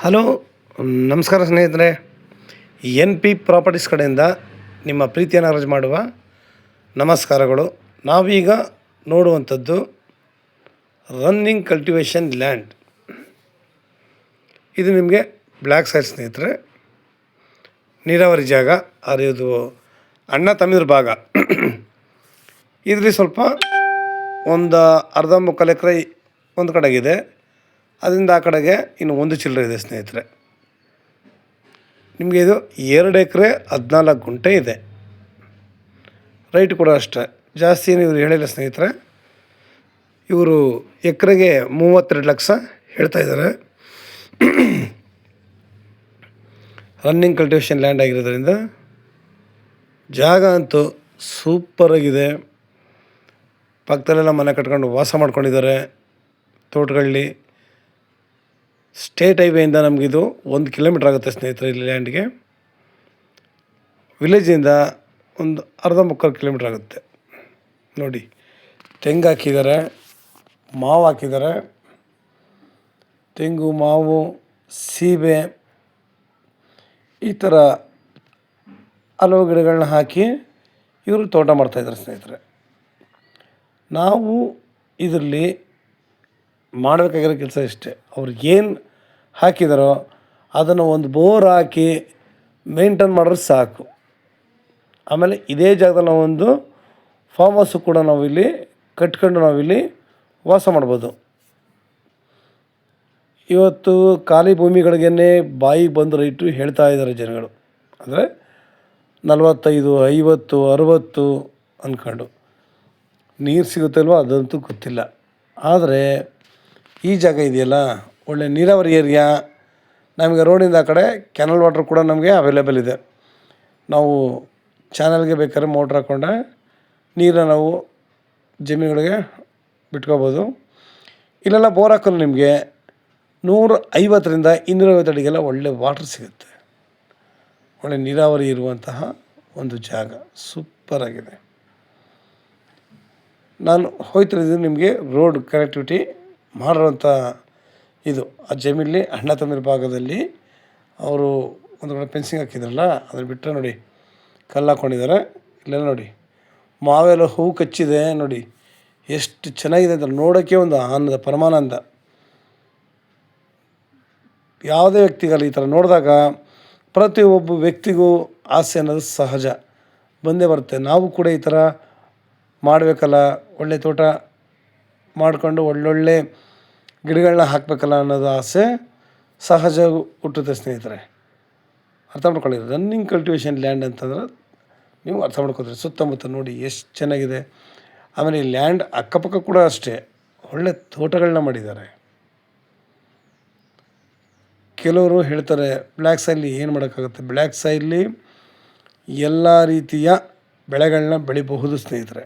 Hello, ನಮಸ್ಕಾರ ಸ್ನೇಹಿತರೆ. N P properties ಕಡೆಯಿಂದ ನಿಮ್ಮ ಪ್ರೀತಿಯನ್ನು ಅರ್ಜಿ ಮಾಡುವ ನಮಸ್ಕಾರಗಳು. ನಾವೀಗ ನೋಡುವಂಥದ್ದು ರನ್ನಿಂಗ್ ಕಲ್ಟಿವೇಷನ್ ಲ್ಯಾಂಡ್. ಇದು ನಿಮಗೆ ಬ್ಲ್ಯಾಕ್ ಸೈಡ್ ಸ್ನೇಹಿತರೆ, ನೀರಾವರಿ ಜಾಗ, ಅದು ಅಣ್ಣ ತಮ್ಮಿದ್ರ ಭಾಗ. ಇದರಲ್ಲಿ ಸ್ವಲ್ಪ ಒಂದು ಅರ್ಧ ಮುಕ್ಕಾಲು ಎಕರೆ ಒಂದು ಕಡೆಗಿದೆ, ಅದರಿಂದ ಆ ಕಡೆಗೆ ಇನ್ನು ಒಂದು ಚಿಲ್ಲರೆ ಇದೆ ಸ್ನೇಹಿತರೆ. ನಿಮಗೆ ಇದು 2 ಎಕರೆ 14 ಗುಂಟೆ ಇದೆ. ರೈಟ್ ಕೂಡ ಅಷ್ಟೇ, ಜಾಸ್ತಿ ಏನು ಇವರು ಹೇಳಿಲ್ಲ ಸ್ನೇಹಿತರೆ. ಇವರು ಎಕರೆಗೆ 32 ಲಕ್ಷ ಹೇಳ್ತಾಯಿದ್ದಾರೆ. ರನ್ನಿಂಗ್ ಕಲ್ಟಿವೇಷನ್ ಲ್ಯಾಂಡ್ ಆಗಿರೋದ್ರಿಂದ ಜಾಗ ಅಂತೂ ಸೂಪರಾಗಿದೆ. ಪಕ್ಕದಲ್ಲೆಲ್ಲ ಮನೆ ಕಟ್ಕೊಂಡು ವಾಸ ಮಾಡ್ಕೊಂಡಿದ್ದಾರೆ ತೋಟಗಳಲ್ಲಿ. ಸ್ಟೇಟ್ ಹೈವೇಯಿಂದ ನಮಗಿದು 1 ಕಿಲೋಮೀಟ್ರ್ ಆಗುತ್ತೆ ಸ್ನೇಹಿತರೆ. ಇಲ್ಲಿ ಲ್ಯಾಂಡ್ಗೆ ವಿಲೇಜಿಂದ ಒಂದು ಅರ್ಧ ಮುಕ್ಕಾಲು ಕಿಲೋಮೀಟ್ರ್ ಆಗುತ್ತೆ. ನೋಡಿ, ತೆಂಗು ಹಾಕಿದ್ದಾರೆ, ಮಾವು ಹಾಕಿದ್ದಾರೆ. ತೆಂಗು, ಮಾವು, ಸೀಬೆ ಈ ಥರ ಹಲವು ಗಿಡಗಳನ್ನ ಹಾಕಿ ಇವರು ತೋಟ ಮಾಡ್ತಾಯಿದ್ದಾರೆ ಸ್ನೇಹಿತರೆ. ನಾವು ಇದರಲ್ಲಿ ಮಾಡಬೇಕಾಗಿರೋ ಕೆಲಸ ಇಷ್ಟೇ. ಅವ್ರು ಏನು ಹಾಕಿದಾರೋ ಅದನ್ನು ಒಂದು ಬೋರ್ ಹಾಕಿ ಮೇಂಟೈನ್ ಮಾಡಿದ್ರೆ ಸಾಕು. ಆಮೇಲೆ ಇದೇ ಜಾಗದಲ್ಲಿ ನಾವೊಂದು ಫಾರ್ಮ್ ಹೌಸು ಕೂಡ ನಾವಿಲ್ಲಿ ಕಟ್ಕೊಂಡು ನಾವಿಲ್ಲಿ ವಾಸ ಮಾಡ್ಬೋದು. ಇವತ್ತು ಖಾಲಿ ಭೂಮಿಗಳಿಗೇ ಬಾಯಿಗೆ ಬಂದು ರೈಟು ಹೇಳ್ತಾ ಇದ್ದಾರೆ ಜನಗಳು. ಅಂದರೆ 45, 50, 60 ಅಂದ್ಕೊಂಡು. ನೀರು ಸಿಗುತ್ತಲ್ವ ಅದಂತೂ ಗೊತ್ತಿಲ್ಲ. ಆದರೆ ಈ ಜಾಗ ಇದೆಯಲ್ಲ, ಒಳ್ಳೆ ನೀರಾವರಿ ಏರಿಯಾ. ನಮಗೆ ರೋಡಿಂದ ಆ ಕಡೆ ಕೆನಲ್ ವಾಟ್ರ್ ಕೂಡ ನಮಗೆ ಅವೈಲೇಬಲ್ ಇದೆ. ನಾವು ಚಾನಲ್ಗೆ ಬೇಕಾದ್ರೆ ಮೋಟ್ರ್ ಹಾಕ್ಕೊಂಡೆ ನೀರನ್ನ ನಾವು ಜಮೀನುಗಳಿಗೆ ಬಿಟ್ಕೋಬೋದು. ಇಲ್ಲೆಲ್ಲ ಬೋರ್ ಹಾಕಲು ನಿಮಗೆ 150ರಿಂದ 250 ಅಡಿಗೆಲ್ಲ ಒಳ್ಳೆ ವಾಟ್ರ್ ಸಿಗುತ್ತೆ. ಒಳ್ಳೆ ನೀರಾವರಿ ಇರುವಂತಹ ಒಂದು ಜಾಗ, ಸೂಪರಾಗಿದೆ. ನಾನು ಹೋಗ್ತಿರೋದು ನಿಮಗೆ ರೋಡ್ ಕನೆಕ್ಟಿವಿಟಿ ಮಾಡಿರೋಂಥ ಇದು. ಆ ಜಮೀನಲ್ಲಿ ಅಣ್ಣ ತಮ್ಮರ ಭಾಗದಲ್ಲಿ ಅವರು ಒಂದು ಕಡೆ ಫೆನ್ಸಿಂಗ್ ಹಾಕಿದ್ರಲ್ಲ, ಅದನ್ನು ಬಿಟ್ಟರೆ ನೋಡಿ ಕಲ್ಲು ಹಾಕ್ಕೊಂಡಿದ್ದಾರೆ. ಇಲ್ಲೆಲ್ಲ ನೋಡಿ ಮಾವೆಲ್ಲ ಹೂವು ಕಚ್ಚಿದೆ. ನೋಡಿ ಎಷ್ಟು ಚೆನ್ನಾಗಿದೆ ಅಂತ ನೋಡೋಕ್ಕೆ ಒಂದು ಆನಂದ, ಪರಮಾನಂದ. ಯಾವುದೇ ವ್ಯಕ್ತಿಗಲ್ಲ ಈ ಥರ ನೋಡಿದಾಗ ಪ್ರತಿಯೊಬ್ಬ ವ್ಯಕ್ತಿಗೂ ಆಸೆ ಅನ್ನೋದು ಸಹಜ ಬಂದೇ ಬರುತ್ತೆ. ನಾವು ಕೂಡ ಈ ಥರ ಮಾಡಬೇಕಲ್ಲ, ಒಳ್ಳೆ ತೋಟ ಮಾಡಿಕೊಂಡು ಒಳ್ಳೊಳ್ಳೆ ಗಿಡಗಳನ್ನ ಹಾಕಬೇಕಲ್ಲ ಅನ್ನೋದು ಆಸೆ ಸಹಜ ಹುಟ್ಟುತ್ತೆ ಸ್ನೇಹಿತರೆ. ಅರ್ಥ ಮಾಡ್ಕೊಳ್ಳಿ. ರನ್ನಿಂಗ್ ಕಲ್ಟಿವೇಷನ್ ಲ್ಯಾಂಡ್ ಅಂತಂದ್ರೆ ನೀವು ಅರ್ಥ ಮಾಡ್ಕೊತೀರಿ. ಸುತ್ತಮುತ್ತ ನೋಡಿ ಎಷ್ಟು ಚೆನ್ನಾಗಿದೆ. ಆಮೇಲೆ ಈ ಲ್ಯಾಂಡ್ ಅಕ್ಕಪಕ್ಕ ಕೂಡ ಅಷ್ಟೇ ಒಳ್ಳೆ ತೋಟಗಳನ್ನ ಮಾಡಿದ್ದಾರೆ. ಕೆಲವರು ಹೇಳ್ತಾರೆ ಬ್ಲ್ಯಾಕ್ ಸಾಯಿಲಿ ಏನು ಮಾಡೋಕ್ಕಾಗುತ್ತೆ. ಬ್ಲ್ಯಾಕ್ ಸಾಯಿಲಿ ಎಲ್ಲ ರೀತಿಯ ಬೆಳೆಗಳನ್ನ ಬೆಳಿಬಹುದು ಸ್ನೇಹಿತರೆ.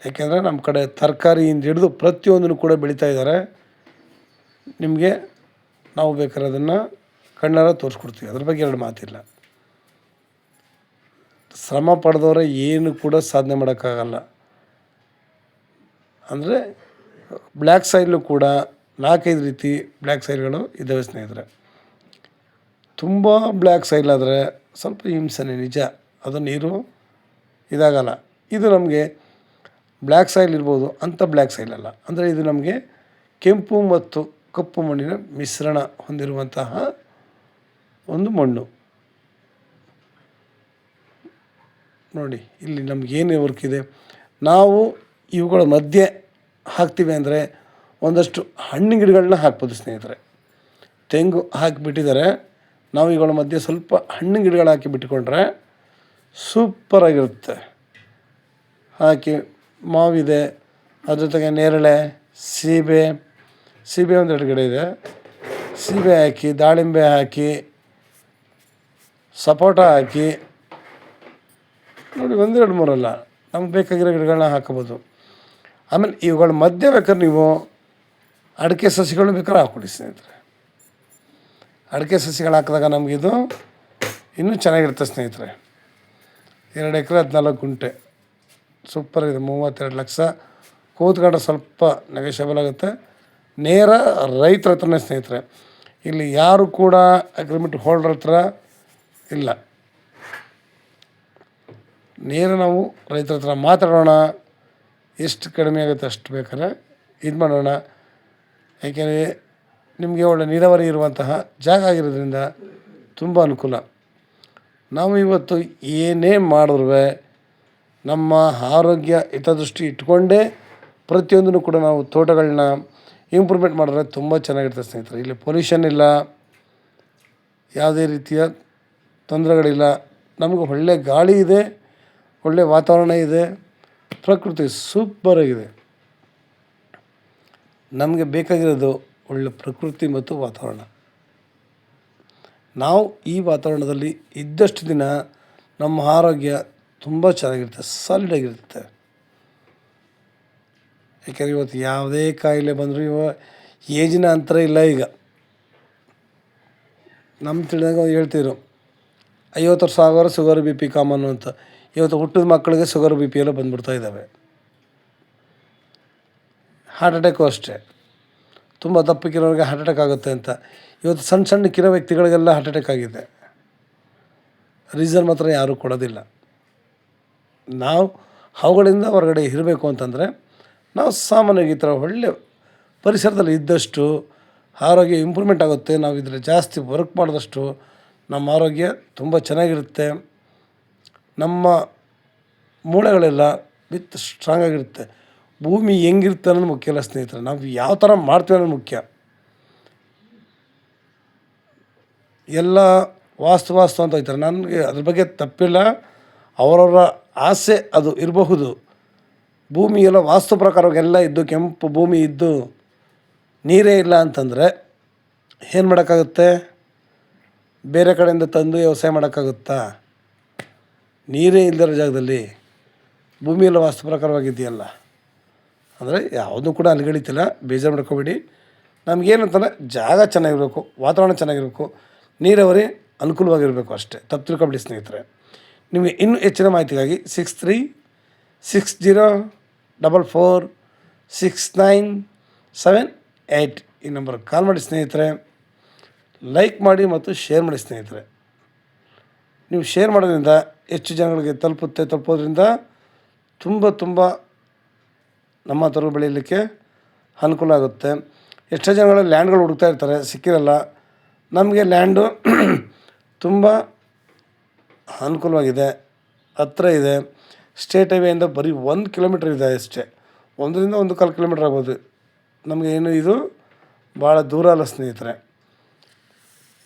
ಯಾಕೆಂದರೆ ನಮ್ಮ ಕಡೆ ತರಕಾರಿಯಿಂದ ಹಿಡಿದು ಪ್ರತಿಯೊಂದನ್ನು ಕೂಡ ಬೆಳೀತಾ ಇದ್ದಾರೆ. ನಿಮಗೆ ನಾವು ಬೇಕಾದ್ರೆ ಅದನ್ನು ಕಣ್ಣಾರ ತೋರಿಸ್ಕೊಡ್ತೀವಿ, ಅದ್ರ ಬಗ್ಗೆ 2 ಮಾತಿಲ್ಲ. ಶ್ರಮ ಪಡೆದವರೆ ಏನು ಕೂಡ ಸಾಧನೆ ಮಾಡೋಕ್ಕಾಗಲ್ಲ. ಅಂದರೆ ಬ್ಲ್ಯಾಕ್ ಸಾಯಿಲು ಕೂಡ 4-5 ರೀತಿ ಬ್ಲ್ಯಾಕ್ ಸಾಯಿಲ್ಗಳು ಇದ್ದಾವೆ ಸ್ನೇಹಿತರೆ. ತುಂಬ ಬ್ಲ್ಯಾಕ್ ಸಾಯಿಲ್ ಆದರೆ ಸ್ವಲ್ಪ ಹಿಂಸೆನೇ ನಿಜ, ಅದು ನೀರು ಇದಾಗಲ್ಲ. ಇದು ನಮಗೆ ಬ್ಲ್ಯಾಕ್ ಸಾಯಿಲ್ ಇರ್ಬೋದು, ಅಂಥ ಬ್ಲ್ಯಾಕ್ ಸಾಯಿಲ್ ಅಲ್ಲ. ಅಂದರೆ ಇದು ನಮಗೆ ಕೆಂಪು ಮತ್ತು ಕಪ್ಪು ಮಣ್ಣಿನ ಮಿಶ್ರಣ ಹೊಂದಿರುವಂತಹ ಒಂದು ಮಣ್ಣು. ನೋಡಿ ಇಲ್ಲಿ ನಮಗೇನು ವರ್ಕ್ ಇದೆ. ನಾವು ಇವುಗಳ ಮಧ್ಯೆ ಹಾಕ್ತೀವಿ ಅಂದರೆ ಒಂದಷ್ಟು ಹಣ್ಣಿನ ಗಿಡಗಳನ್ನ ಹಾಕ್ಬೋದು ಸ್ನೇಹಿತರೆ. ತೆಂಗು ಹಾಕಿಬಿಟ್ಟಿದ್ದಾರೆ, ನಾವು ಇವುಗಳ ಮಧ್ಯೆ ಸ್ವಲ್ಪ ಹಣ್ಣಿನ ಗಿಡಗಳು ಹಾಕಿ ಬಿಟ್ಕೊಂಡ್ರೆ ಸೂಪರಾಗಿರುತ್ತೆ. ಹಾಕಿ ಮಾವಿದೆ, ಅದ್ರ ಜೊತೆಗೆ ನೇರಳೆ, ಸೀಬೆ ಒಂದು 2 ಗಿಡ ಇದೆ. ಸೀಬೆ ಹಾಕಿ, ದಾಳಿಂಬೆ ಹಾಕಿ, ಸಪೋಟ ಹಾಕಿ, ನೋಡಿ 1, 2, 3 ಅಲ್ಲ, ನಮ್ಗೆ ಬೇಕಾಗಿರೋ ಗಿಡಗಳನ್ನ ಹಾಕೋಬೋದು. ಆಮೇಲೆ ಇವುಗಳ ಮಧ್ಯೆ ಬೇಕಾದ್ರೆ ನೀವು ಅಡಿಕೆ ಸಸಿಗಳು ಬೇಕಾದ್ರೆ ಹಾಕ್ಕೊಡಿ ಸ್ನೇಹಿತರೆ. ಅಡಿಕೆ ಸಸಿಗಳು ಹಾಕಿದಾಗ ನಮಗಿದು ಇನ್ನೂ ಚೆನ್ನಾಗಿರುತ್ತೆ ಸ್ನೇಹಿತರೆ. 2 ಎಕರೆ 14 ಗುಂಟೆ ಸೂಪರಾಗಿದೆ. 32 ಲಕ್ಷ ಕೂತ್ಕೊಂಡ್ರೆ ಸ್ವಲ್ಪ ನೆಗೋಷಿಯಬಲ್ ಆಗುತ್ತೆ. ನೇರ ರೈತರ ಹತ್ರನೇ ಸ್ನೇಹಿತರೆ. ಇಲ್ಲಿ ಯಾರು ಕೂಡ ಅಗ್ರಿಮೆಂಟ್ ಹೋಲ್ಡರ್ ಹತ್ರ ಇಲ್ಲ. ನೇರ ನಾವು ರೈತರ ಹತ್ರ ಮಾತಾಡೋಣ. ಎಷ್ಟು ಕಡಿಮೆ ಆಗುತ್ತೆ ಅಷ್ಟು ಬೇಕಾದ್ರೆ ಇದು ಮಾಡೋಣ. ಯಾಕೆಂದರೆ ನಿಮಗೆ ಒಳ್ಳೆ ನೀರಾವರಿ ಇರುವಂತಹ ಜಾಗ ಆಗಿರೋದ್ರಿಂದ ತುಂಬ ಅನುಕೂಲ. ನಾವು ಇವತ್ತು ಏನೇ ಮಾಡಿದ್ರೂ ನಮ್ಮ ಆರೋಗ್ಯ ಹಿತದೃಷ್ಟಿ ಇಟ್ಕೊಂಡೇ ಪ್ರತಿಯೊಂದನ್ನು ಕೂಡ ನಾವು ತೋಟಗಳನ್ನ ಇಂಪ್ರೂವ್ಮೆಂಟ್ ಮಾಡಿದ್ರೆ ತುಂಬ ಚೆನ್ನಾಗಿರ್ತದೆ ಸ್ನೇಹಿತರೆ. ಇಲ್ಲಿ ಪೊಲ್ಯೂಷನ್ ಇಲ್ಲ, ಯಾವುದೇ ರೀತಿಯ ತೊಂದರೆಗಳಿಲ್ಲ. ನಮಗೆ ಒಳ್ಳೆಯ ಗಾಳಿ ಇದೆ, ಒಳ್ಳೆಯ ವಾತಾವರಣ ಇದೆ, ಪ್ರಕೃತಿ ಸೂಪರಾಗಿದೆ. ನಮಗೆ ಬೇಕಾಗಿರೋದು ಒಳ್ಳೆಯ ಪ್ರಕೃತಿ ಮತ್ತು ವಾತಾವರಣ. ನಾವು ಈ ವಾತಾವರಣದಲ್ಲಿ ಇದ್ದಷ್ಟು ದಿನ ನಮ್ಮ ಆರೋಗ್ಯ ತುಂಬ ಚೆನ್ನಾಗಿರುತ್ತೆ, ಸಾಲಿಡಾಗಿರುತ್ತೆ. ಯಾಕೆಂದರೆ ಇವತ್ತು ಯಾವುದೇ ಕಾಯಿಲೆ ಬಂದರೂ ಏಜಿನ ಅಂತರ ಇಲ್ಲ. ಈಗ ನಮ್ಮ ತಿಳಿದಾಗ ಹೇಳ್ತಿದ್ರು 50 ವರ್ಷ ಆಗೋರು ಶುಗರ್ ಬಿ ಪಿ ಕಾಮನ್ನು ಅಂತ. ಇವತ್ತು ಹುಟ್ಟಿದ ಮಕ್ಕಳಿಗೆ ಶುಗರ್ ಬಿ ಪಿ ಎಲ್ಲ ಬಂದ್ಬಿಡ್ತಾ ಇದ್ದಾವೆ. ಹಾರ್ಟ್ ಅಟ್ಯಾಕು ಅಷ್ಟೇ, ತುಂಬ ದಪ್ಪಕ್ಕಿರೋರಿಗೆ ಹಾರ್ಟ್ ಅಟ್ಯಾಕ್ ಆಗುತ್ತೆ ಅಂತ. ಇವತ್ತು ಸಣ್ಣ ಸಣ್ಣಕ್ಕಿರೋ ವ್ಯಕ್ತಿಗಳಿಗೆಲ್ಲ ಹಾರ್ಟ್ ಅಟ್ಯಾಕ್ ಆಗಿದೆ. ರೀಸನ್ ಮಾತ್ರ ಯಾರೂ ಕೊಡೋದಿಲ್ಲ. ನಾವು ಅವುಗಳಿಂದ ಹೊರಗಡೆ ಇರಬೇಕು ಅಂತಂದರೆ ನಾವು ಸಾಮಾನ್ಯವಾಗಿ ಈ ಥರ ಒಳ್ಳೆಯ ಪರಿಸರದಲ್ಲಿ ಇದ್ದಷ್ಟು ಆರೋಗ್ಯ ಇಂಪ್ರೂವ್ಮೆಂಟ್ ಆಗುತ್ತೆ. ನಾವು ಇದರ ಜಾಸ್ತಿ ವರ್ಕ್ ಮಾಡಿದಷ್ಟು ನಮ್ಮ ಆರೋಗ್ಯ ತುಂಬ ಚೆನ್ನಾಗಿರುತ್ತೆ. ನಮ್ಮ ಮೂಳೆಗಳೆಲ್ಲ ಸ್ಟ್ರಾಂಗ್ ಆಗಿರುತ್ತೆ. ಭೂಮಿ ಹೆಂಗಿರುತ್ತೆ ಅನ್ನೋದು ಮುಖ್ಯ ಅಲ್ಲ ಸ್ನೇಹಿತರೆ, ನಾವು ಯಾವ ಥರ ಮಾಡ್ತೀವಿ ಅನ್ನೋದು ಮುಖ್ಯ. ಎಲ್ಲ ವಾಸ್ತು ಅಂತ ಹೇಳ್ತಾರೆ. ನನಗೆ ಅದ್ರ ಬಗ್ಗೆ ತಪ್ಪಿಲ್ಲ, ಅವರವರ ಆಸೆ ಅದು ಇರಬಹುದು. ಭೂಮಿ ಎಲ್ಲ ವಾಸ್ತು ಪ್ರಕಾರವಾಗಿ ಎಲ್ಲ ಇದ್ದು ಕೆಂಪು ಭೂಮಿ ಇದ್ದು ನೀರೇ ಇಲ್ಲ ಅಂತಂದರೆ ಏನು ಮಾಡೋಕ್ಕಾಗುತ್ತೆ? ಬೇರೆ ಕಡೆಯಿಂದ ತಂದು ವ್ಯವಸಾಯ ಮಾಡೋಕ್ಕಾಗುತ್ತಾ? ನೀರೇ ಇಲ್ಲದಿರೋ ಜಾಗದಲ್ಲಿ ಭೂಮಿ ಎಲ್ಲ ವಾಸ್ತು ಪ್ರಕಾರವಾಗಿದೆಯಲ್ಲ. ಅಂದರೆ ಯಾವುದೂ ಕೂಡ ಅಲ್ಗಡಿತಿಲ್ಲ, ಬೇಜಾರು ಮಾಡ್ಕೋಬೇಡಿ. ನಮಗೇನಂತಂದರೆ ಜಾಗ ಚೆನ್ನಾಗಿರಬೇಕು, ವಾತಾವರಣ ಚೆನ್ನಾಗಿರಬೇಕು, ನೀರಾವರಿ ಅನುಕೂಲವಾಗಿರಬೇಕು ಅಷ್ಟೇ. ತಪ್ಪು ತಿಳ್ಕೊಬೇಡಿ ಸ್ನೇಹಿತರೆ. ನಿಮಗೆ ಇನ್ನೂ ಹೆಚ್ಚಿನ ಮಾಹಿತಿಗಾಗಿ 6344469778 ಈ ನಂಬರ್ಗೆ ಕಾಲ್ ಮಾಡಿ ಸ್ನೇಹಿತರೆ. ಲೈಕ್ ಮಾಡಿ ಮತ್ತು ಶೇರ್ ಮಾಡಿ ಸ್ನೇಹಿತರೆ. ನೀವು ಶೇರ್ ಮಾಡೋದ್ರಿಂದ ಹೆಚ್ಚು ಜನಗಳಿಗೆ ತಲುಪೋದ್ರಿಂದ ತುಂಬ ನಮ್ಮ ತರು ಬೆಳೀಲಿಕ್ಕೆ ಅನುಕೂಲ ಆಗುತ್ತೆ. ಎಷ್ಟೋ ಜನಗಳು ಲ್ಯಾಂಡ್ಗಳು ಹುಡುಕ್ತಾ ಇರ್ತಾರೆ, ಸಿಕ್ಕಿರಲ್ಲ. ನಮಗೆ ಲ್ಯಾಂಡು ತುಂಬ ಅನುಕೂಲವಾಗಿದೆ, ಹತ್ರ ಇದೆ. ಸ್ಟೇಟ್ ಹೈವೇಯಿಂದ ಬರೀ 1 ಕಿಲೋಮೀಟ್ರ್ ಇದೆ ಅಷ್ಟೇ. 1ರಿಂದ 1.25 ಕಿಲೋಮೀಟ್ರ್ ಆಗ್ಬೋದು. ನಮಗೇನು ಇದು ಭಾಳ ದೂರ ಅಲ್ಲ ಸ್ನೇಹಿತರೆ.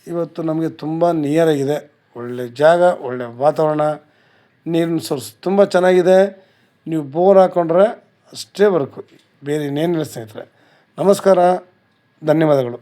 ಇವತ್ತು ನಮಗೆ ತುಂಬ ನಿಯರಾಗಿದೆ. ಒಳ್ಳೆಯ ಜಾಗ, ಒಳ್ಳೆಯ ವಾತಾವರಣ, ನೀರಿನ ಸೋರ್ಸ್ ತುಂಬ ಚೆನ್ನಾಗಿದೆ. ನೀವು ಬೋರ್ ಹಾಕ್ಕೊಂಡ್ರೆ ಅಷ್ಟೇ ವರ್ಕು, ಬೇರೆ ಇನ್ನೇನಿಲ್ಲ ಸ್ನೇಹಿತರೆ. ನಮಸ್ಕಾರ, ಧನ್ಯವಾದಗಳು.